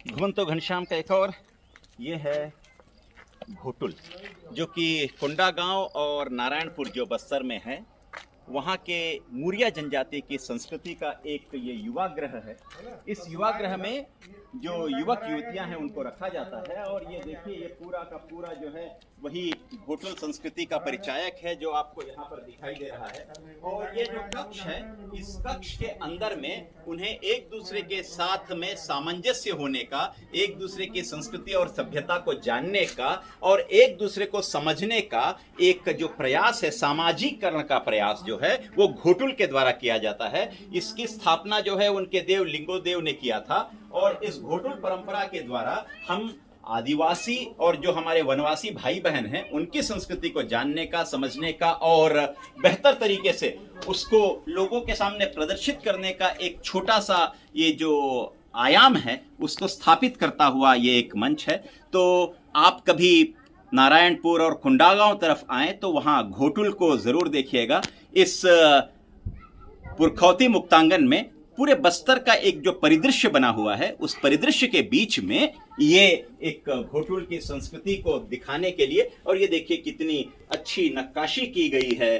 घुमंतो घनश्याम का एक और ये है घोटुल, जो कि कोंडागांव और नारायणपुर जो बस्तर में है, वहाँ के मुरिया जनजाति की संस्कृति का एक ये युवागृह है। इस युवागृह में जो युवक युवतियां हैं उनको रखा जाता है। और ये देखिए, ये पूरा का पूरा जो है वही घोटुल संस्कृति का परिचायक है जो आपको यहाँ पर दिखाई दे रहा है। और ये जो कक्ष है, इस कक्ष के अंदर में उन्हें एक दूसरे के साथ में सामंजस्य होने का, एक दूसरे की संस्कृति और सभ्यता को जानने का और एक दूसरे को समझने का एक जो प्रयास है, सामाजिकरण का प्रयास जो है, वो घोटुल के द्वारा किया जाता है। इसकी स्थापना जो है उनके देव लिंगोदेव ने किया था। और इस घोटुल परंपरा के द्वारा हम आदिवासी और जो हमारे वनवासी भाई बहन हैं उनकी संस्कृति को जानने का, समझने का और बेहतर तरीके से उसको लोगों के सामने प्रदर्शित करने का एक छोटा सा ये जो आयाम है उसको स्थापित करता हुआ ये एक मंच है। तो आप कभी नारायणपुर और कोंडागांव तरफ आएं तो वहाँ घोटुल को जरूर देखिएगा। इस पुरखौती मुक्तांगन में पूरे बस्तर का एक जो परिदृश्य बना हुआ है, उस परिदृश्य के बीच में ये एक घोटुल की संस्कृति को दिखाने के लिए, और ये देखिए कितनी अच्छी नक्काशी की गई है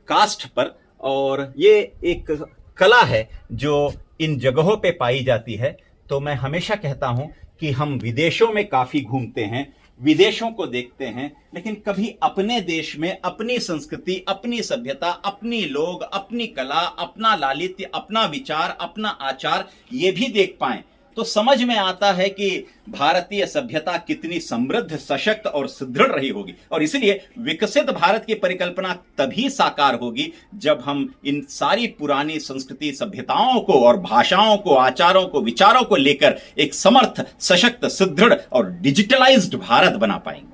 काष्ठ पर। और ये एक कला है जो इन जगहों पे पाई जाती है। तो मैं हमेशा कहता हूं कि हम विदेशों में काफी घूमते हैं, विदेशों को देखते हैं, लेकिन कभी अपने देश में अपनी संस्कृति, अपनी सभ्यता, अपनी लोग, अपनी कला, अपना लालित्य, अपना विचार, अपना आचार ये भी देख पाएं तो समझ में आता है कि भारतीय सभ्यता कितनी समृद्ध, सशक्त और सुदृढ़ रही होगी। और इसलिए विकसित भारत की परिकल्पना तभी साकार होगी जब हम इन सारी पुरानी संस्कृति, सभ्यताओं को और भाषाओं को, आचारों को, विचारों को लेकर एक समर्थ, सशक्त, सुदृढ़ और डिजिटलाइज्ड भारत बना पाएंगे।